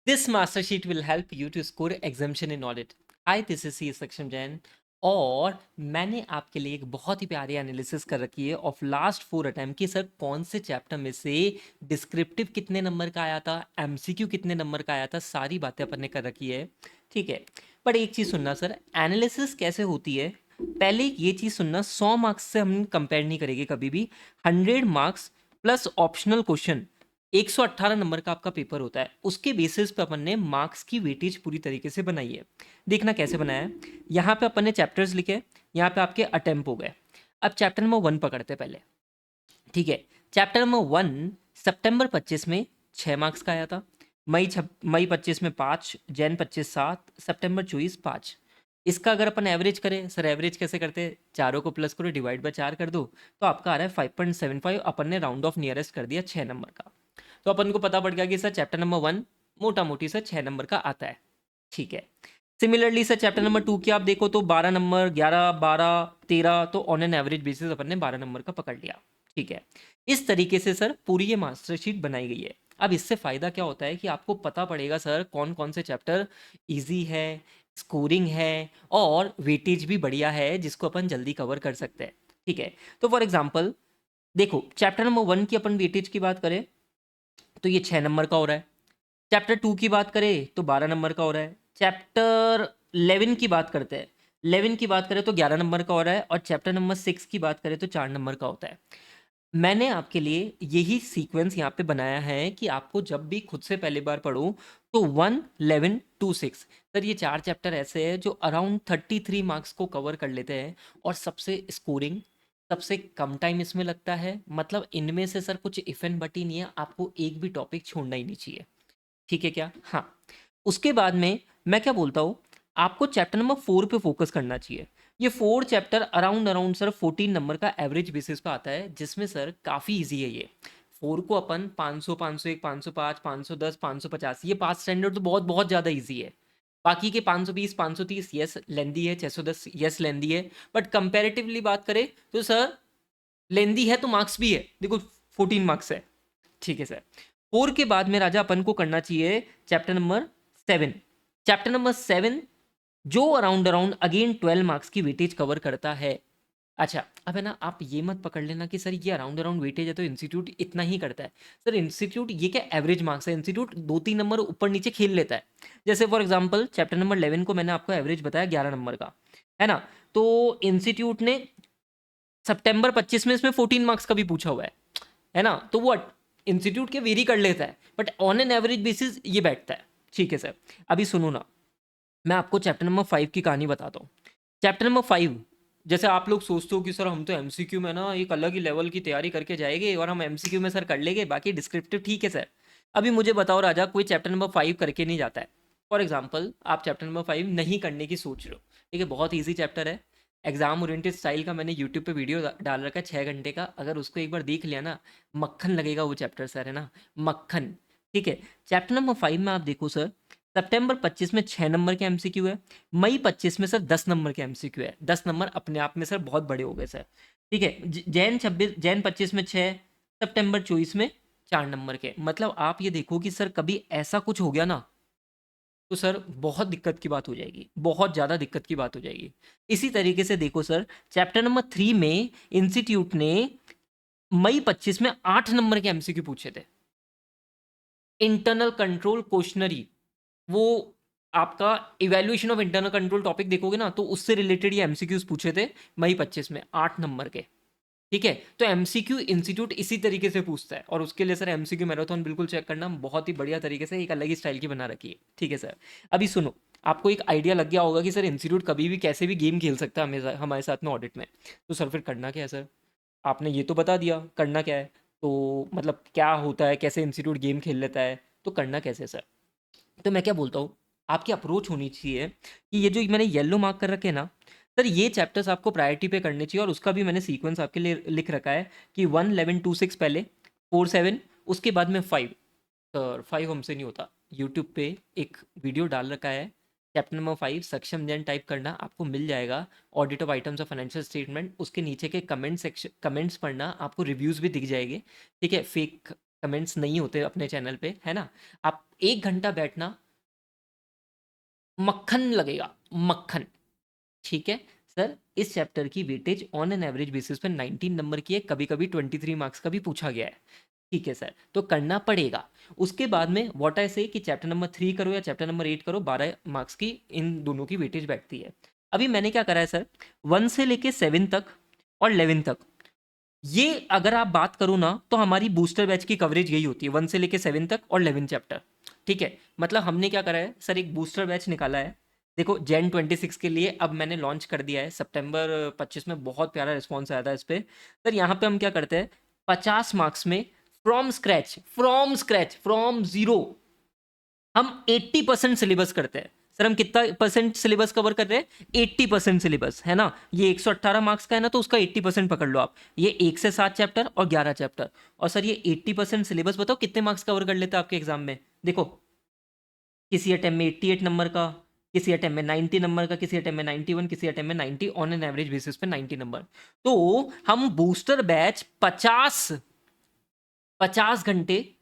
This master sheet will help you to score exemption in audit. Hi, this is C सक्षम जैन और मैंने आपके लिए एक बहुत ही प्यारी एनालिसिस कर रखी है ऑफ लास्ट 4 अटेम्प्ट कि सर कौन से चैप्टर में से डिस्क्रिप्टिव कितने नंबर का आया था, एमसीक्यू कितने नंबर का आया था, सारी बातें अपन ने कर रखी है। ठीक है, बट एक चीज़ सुनना सर, एनालिसिस कैसे होती है, पहले ये चीज़ सुनना, 100 मार्क्स से हम कंपेयर नहीं करेंगे कभी भी। 100 marks plus optional question, 118 number का आपका पेपर होता है, उसके बेसिस पे अपन ने मार्क्स की वेटेज पूरी तरीके से बनाई है। देखना कैसे बनाया है, यहाँ पे अपन ने चैप्टर्स लिखे, यहाँ पे आपके अटेम्प्ट हो गए। अब चैप्टर नंबर 1 पकड़ते हैं पहले। ठीक है, चैप्टर नंबर 1 सितंबर 25 में 6 मार्क्स का आया था, मई 25 में 5, जैन 25 7, सितंबर 24 5। इसका अगर अपन एवरेज करें, सर एवरेज कैसे करते हैं, चारों को प्लस करो, डिवाइड बाय 4 कर दो, तो आपका आ रहा है 5.75। अपन ने राउंड ऑफ नियरेस्ट कर दिया 6 नंबर का। तो अपन को पता पड़ गया कि सर चैप्टर नंबर 1 मोटा मोटी सर 6 नंबर का आता है। ठीक है, सिमिलरली सर चैप्टर नंबर 2 की आप देखो तो 12 नंबर, 11 12 13, तो ऑन एन एवरेज बेसिस अपन ने 12 नंबर का पकड़ लिया। ठीक है, इस तरीके से सर पूरी ये मास्टर शीट बनाई गई है। अब इससे फ़ायदा क्या होता है कि आपको पता पड़ेगा सर कौन कौन से चैप्टर इजी है, स्कोरिंग है और वेटेज भी बढ़िया है, जिसको अपन जल्दी कवर कर सकते हैं। ठीक है, तो फॉर एग्जाम्पल देखो, चैप्टर नंबर 1 की अपन वेटेज की बात करें तो ये 6 नंबर का हो रहा है। चैप्टर 2 की बात करें तो 12 नंबर का हो रहा है। चैप्टर 11 की बात करते हैं, 11 की बात करें तो 11 नंबर का हो रहा है। और चैप्टर नंबर 6 की बात करें तो 4 नंबर का होता है। मैंने आपके लिए यही सीक्वेंस यहाँ पे बनाया है कि आपको जब भी खुद से पहली बार पढ़ो तो 1 11 2 6, सर ये 4 चैप्टर ऐसे हैं जो अराउंड 33 मार्क्स को कवर कर लेते हैं और सबसे स्कोरिंग, सबसे कम टाइम इसमें लगता है। मतलब इनमें से सर कुछ इफ एंड बट ही नहीं है, आपको एक भी टॉपिक छोड़ना ही नहीं चाहिए। ठीक है क्या? हाँ, उसके बाद में मैं क्या बोलता हूँ, आपको चैप्टर नंबर 4 पे फोकस करना चाहिए। ये 4 chapter around around sir 14 number का एवरेज बेसिस पे आता है, जिसमें सर काफ़ी इजी है ये। 4 को अपन 500 501 505 510 550, ये 5 स्टैंडर्ड तो बहुत बहुत ज़्यादा इजी है। बाकी के 520 530 यस लेंदी है, 610 यस लेंदी है, बट कंपैरेटिवली बात करें तो सर लेंदी है तो मार्क्स भी है, देखो 14 मार्क्स है। ठीक है सर, 4 के बाद में राजा अपन को करना चाहिए चैप्टर नंबर 7। चैप्टर नंबर 7 जो अराउंड अराउंड अगेन 12 मार्क्स की वेटेज कवर करता है। अच्छा, अब है ना, आप ये मत पकड़ लेना कि सर ये अराउंड अराउंड वेटेज है तो इंस्टीट्यूट इतना ही करता है। सर इंस्टीट्यूट ये क्या एवरेज मार्क्स है, इंस्टीट्यूट 2-3 नंबर ऊपर नीचे खेल लेता है। जैसे फॉर एग्जांपल चैप्टर नंबर 11 को मैंने आपको एवरेज बताया 11 नंबर का, है ना, तो इंस्टीट्यूट ने सितंबर 25 में इसमें 14 मार्क्स का भी पूछा हुआ है ना, तो वो इंस्टीट्यूट के वेरी कर लेता है, but on an average basis ये बैठता है। ठीक है सर, अभी सुनो ना, मैं आपको चैप्टर नंबर 5 की कहानी बताता हूँ। चैप्टर नंबर 5, जैसे आप लोग सोचते हो कि सर हम तो एमसीक्यू में ना एक अलग ही लेवल की तैयारी करके जाएंगे और हम एमसीक्यू में सर कर लेंगे, बाकी डिस्क्रिप्टिव ठीक है सर। अभी मुझे बताओ राजा, कोई चैप्टर नंबर 5 करके नहीं जाता है। फॉर एग्जाम्पल आप चैप्टर नंबर 5 नहीं करने की सोच रहे हो, ठीक है, बहुत ईजी चैप्टर है, एग्जाम ओरिएंटेड स्टाइल का, मैंने यूट्यूब पे वीडियो डाल रखा है 6 घंटे का, अगर उसको एक बार देख लिया ना, मक्खन लगेगा वो चैप्टर सर, है ना, मक्खन। ठीक है, चैप्टर नंबर 5 में आप देखो सर, सितंबर 25 में 6 नंबर के एमसीक्यू है, मई 25 में सर 10 नंबर के एमसीक्यू है। 10 नंबर अपने आप में सर बहुत बड़े हो गए सर। ठीक है, जैन 25 में 6, सितंबर 24 में 4 नंबर के। मतलब आप ये देखो कि सर कभी ऐसा कुछ हो गया ना तो सर बहुत दिक्कत की बात हो जाएगी, बहुत ज़्यादा दिक्कत की बात हो जाएगी। इसी तरीके से देखो सर, चैप्टर नंबर 3 में इंस्टीट्यूट ने मई 25 में 8 नंबर के एमसीक्यू पूछे थे। इंटरनल कंट्रोल क्वेश्चनरी, वो आपका evaluation of internal control topic देखोगे ना, तो उससे रिलेटेड ये एमसीक्यूज पूछे थे मई 25 में 8 नंबर के। ठीक है, तो एमसीक्यू इंस्टीट्यूट इसी तरीके से पूछता है, और उसके लिए सर एमसीक्यू मैराथन बिल्कुल चेक करना, बहुत ही बढ़िया तरीके से एक अलग ही स्टाइल की बना रखी है। ठीक है सर, अभी सुनो, आपको एक आइडिया लग गया होगा कि सर इंस्टीट्यूट कभी भी कैसे भी गेम खेल सकता है हमारे साथ में ऑडिट में। तो सर फिर करना क्या है सर, आपने ये तो बता दिया करना क्या है, तो मतलब क्या होता है, कैसे इंस्टीट्यूट गेम खेल लेता है, तो करना कैसे सर। तो मैं क्या बोलता हूँ, आपकी अप्रोच होनी चाहिए कि ये जो मैंने येलो मार्क कर रखे हैं ना सर, ये चैप्टर्स आपको प्रायोरिटी पे करने चाहिए, और उसका भी मैंने सीक्वेंस आपके लिए लिख रखा है कि 1 11 2 6 पहले, 4 7, उसके बाद में 5। सर 5 हमसे नहीं होता, यूट्यूब पे एक वीडियो डाल रखा है, चैप्टर नंबर 5 सक्षम जैन टाइप करना, आपको मिल जाएगा। Audit of items of financial statement, उसके नीचे के कमेंट सेक्शन, कमेंट्स पढ़ना, आपको रिव्यूज़ भी दिख जाएंगे। ठीक है, फेक कमेंट्स नहीं होते अपने चैनल पे, है ना। आप 1 घंटा बैठना, मक्खन लगेगा, मक्खन। ठीक है? सर, इस चैप्टर की weightage on an average basis पे 19 नंबर की है, कभी-कभी 23 मार्क्स का भी पूछा गया है। ठीक है सर, तो करना पड़ेगा। उसके बाद में व्हाट आई से कि चैप्टर नंबर 3 करो या चैप्टर नंबर 8 करो, 12 मार्क्स की इन दोनों की वेटेज बैठती है। अभी मैंने क्या करा है सर, 1 से लेके 7 तक और 11 तक, ये अगर आप बात करो ना, तो हमारी बूस्टर बैच की कवरेज यही होती है, 1 से लेके 7 तक और 11 चैप्टर। ठीक है? मतलब हमने क्या करा है सर, एक बूस्टर बैच निकाला है। देखो, जैन 26 के लिए अब मैंने लॉन्च कर दिया है। सितंबर 25 में बहुत प्यारा रिस्पॉन्स आया था इस पे। सर, यहाँ पे हम क्या करते हैं, 50 मार्क्स में फ्रॉम जीरो हम 80% सिलेबस करते हैं। सर, हम कितना परसेंट सिलेबस कवर कर रहे हैं? 80% सिलेबस, है ना? ये 118 मार्क्स का है ना, तो उसका 80% पकड़ लो आप। ये 1 से 7 चैप्टर और 11 चैप्टर। और सर, ये 80% सिलेबस बताओ कितने मार्क्स कवर कर लेते हैं आपके एग्जाम में? देखो, किसी अटेम्प्ट में 88 नंबर का, किसी अटेम्प्ट में 90 नंबर का, किसी अटेम्प्ट में 91, किसी अटेम्प्ट में 90, ऑन एन एवरेज बेसिस पे 90 नंबर। तो हम बूस्टर बैच 50 घंटे,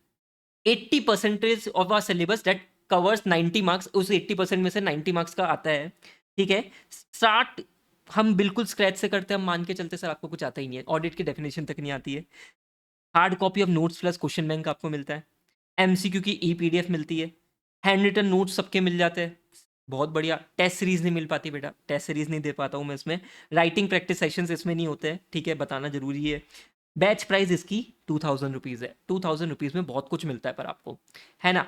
80% of our syllabus that covers 90 marks, उस 80% में से 90 मार्क्स का आता है। ठीक है? स्टार्ट हम बिल्कुल स्क्रैच से करते हैं। हम मान के चलते सर आपको कुछ आता ही नहीं है, ऑडिट की डेफिनेशन तक नहीं आती है। Hard copy of notes plus question bank आपको मिलता है। एमसीक्यू की ई पीडीएफ मिलती है। हैंड रिटन नोट्स सबके मिल जाते हैं। बहुत बढ़िया। टेस्ट सीरीज नहीं मिल पाती बेटा, टेस्ट सीरीज नहीं दे पाता हूँ मैं इसमें। राइटिंग प्रैक्टिस सेशंस इसमें नहीं होते हैं। ठीक है, बताना जरूरी है। बैच प्राइस इसकी 2000 रुपीज़ है। 2000 रुपीज़ में बहुत कुछ मिलता है पर आपको, है ना?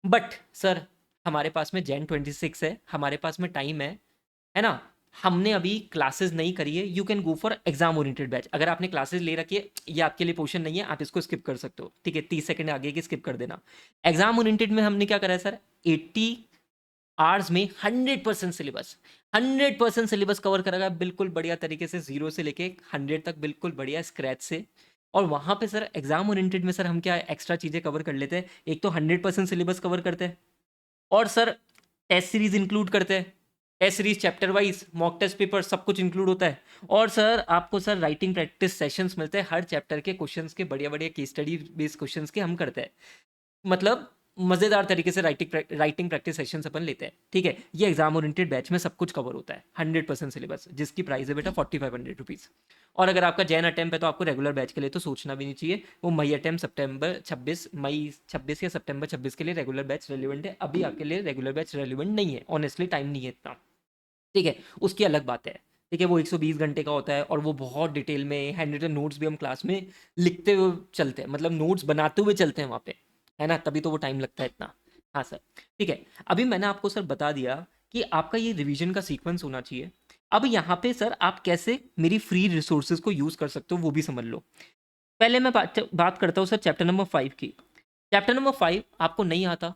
बट सर, हमारे पास में जैन 26 है, हमारे पास में टाइम है ना? हमने अभी क्लासेस नहीं करी है। You can go for exam oriented batch. अगर आपने क्लासेस ले रखी है, ये आपके लिए पोर्शन नहीं है, आप इसको स्किप कर सकते हो। ठीक है, 30 सेकंड आगे की स्किप कर देना। एग्जाम ओरिएंटेड में हमने क्या करा है सर, 80 आवर्स में 100% सिलेबस, 100% सिलेबस कवर करेगा बिल्कुल बढ़िया तरीके से, 0 से लेके 100 तक बिल्कुल बढ़िया स्क्रैच से। और वहाँ पे सर एग्जाम ओरिएंटेड में सर हम क्या एक्स्ट्रा चीज़ें कवर कर लेते हैं। एक तो 100% सिलेबस कवर करते हैं, और सर टेस्ट सीरीज इंक्लूड करते हैं। Test series chapter wise mock test paper सब कुछ इंक्लूड होता है। और सर आपको सर राइटिंग प्रैक्टिस सेशंस मिलते हैं, हर चैप्टर के क्वेश्चंस के बढ़िया बढ़िया केस स्टडी बेस्ड क्वेश्चंस के हम करते हैं। मतलब मजेदार तरीके से राइटिंग प्रैक्टिस सेशंस अपन लेते हैं। ठीक है, ये एग्जाम ओरिएंटेड बैच में सब कुछ कवर होता है, 100% सिलेबस, जिसकी प्राइस है बेटा 4500 रुपीज़। और अगर आपका जैन अटेम्प्ट है तो आपको रेगुलर बैच के लिए तो सोचना भी नहीं चाहिए। वो मई अटेम्प्ट सितंबर 26, मई 26 या सितंबर 26 के लिए रेगुलर बैच रेलिवेंट है। अभी आपके लिए रेगुलर बैच रेलिवेंट नहीं है, ऑनेस्टली टाइम नहीं है इतना। ठीक है, उसकी अलग बात है। ठीक है, वो 120 घंटे का होता है और वो बहुत डिटेल में हैंड रिटन नोट्स भी हम क्लास में लिखते हुए चलते हैं, मतलब नोट्स बनाते हुए चलते हैं वहाँ पे, है ना? तभी तो वो टाइम लगता है इतना। हाँ सर। ठीक है, अभी मैंने आपको सर बता दिया कि आपका ये रिवीजन का सीक्वेंस होना चाहिए। अब यहाँ पे सर आप कैसे मेरी फ्री रिसोर्सेज को यूज़ कर सकते हो वो भी समझ लो। पहले मैं बात करता हूँ सर चैप्टर नंबर 5 की। चैप्टर नंबर 5 आपको नहीं आता,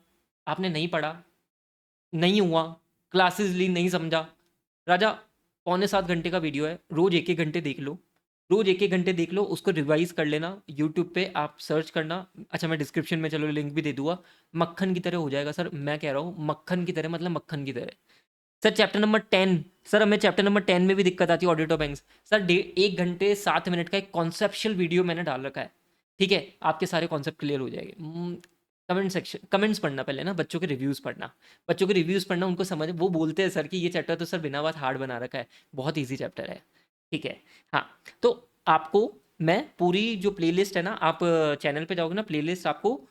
आपने नहीं पढ़ा, नहीं हुआ, क्लासेस ली नहीं समझा, राजा, 6.25 घंटे का वीडियो है, रोज एक एक घंटे देख लो। रोज एक एक घंटे देख लो, उसको रिवाइज कर लेना। यूट्यूब पे आप सर्च करना। अच्छा, मैं डिस्क्रिप्शन में चलो लिंक भी दे दूंगा। मक्खन की तरह हो जाएगा सर, मैं कह रहा हूँ मक्खन की तरह, मतलब मक्खन की तरह। सर चैप्टर नंबर 10, सर हमें चैप्टर नंबर 10 में भी दिक्कत आती है, ऑडिट ऑफ बैंक्स। सर 1 घंटे 7 मिनट का एक कॉन्सेप्शुअल वीडियो मैंने डाल रखा है। ठीक है, आपके सारे कॉन्सेप्ट क्लियर हो जाएंगे। कमेंट सेक्शन, कमेंट्स पढ़ना पहले ना, बच्चों के रिव्यूज़ पढ़ना। बच्चों के रिव्यूज़ पढ़ना, उनको समझ, वो बोलते हैं सर कि ये चैप्टर तो सर बिना बात हार्ड बना रखा है, बहुत ईजी चैप्टर है। ठीक है। हाँ, तो आपको मैं पूरी जो प्लेलिस्ट है ना, आप चैनल पे जाओगे ना, प्लेलिस्ट आपको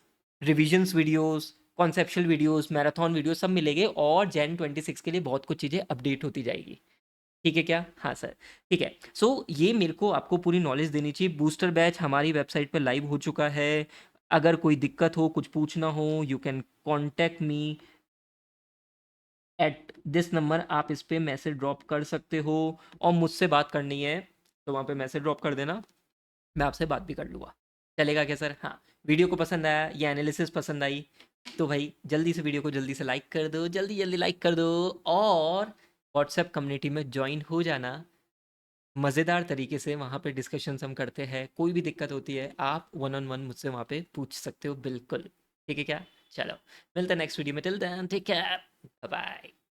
revisions videos, कॉन्सेप्शुअल videos, marathon videos सब मिलेंगे, और जैन 26 के लिए बहुत कुछ चीज़ें अपडेट होती जाएगी। ठीक है क्या? हाँ सर। ठीक है, सो ये मेरे को आपको पूरी नॉलेज देनी चाहिए। बूस्टर बैच हमारी वेबसाइट पर लाइव हो चुका है। अगर कोई दिक्कत हो, कुछ पूछना हो, you can contact me at this number. आप इस पर मैसेज ड्रॉप कर सकते हो, और मुझसे बात करनी है तो वहाँ पे मैसेज ड्रॉप कर देना, मैं आपसे बात भी कर लूँगा। चलेगा क्या सर? हाँ। वीडियो को पसंद आया, ये एनालिसिस पसंद आई, तो भाई जल्दी से वीडियो को जल्दी से लाइक कर दो, जल्दी जल्दी लाइक कर दो, और व्हाट्सएप कम्युनिटी में ज्वाइन हो जाना। मज़ेदार तरीके से वहाँ पे डिस्कशंस हम करते हैं। कोई भी दिक्कत होती है आप वन ऑन वन मुझसे वहाँ पे पूछ सकते हो, बिल्कुल। ठीक है क्या? चलो, मिलते हैं नेक्स्ट वीडियो में। Till then take care, bye bye.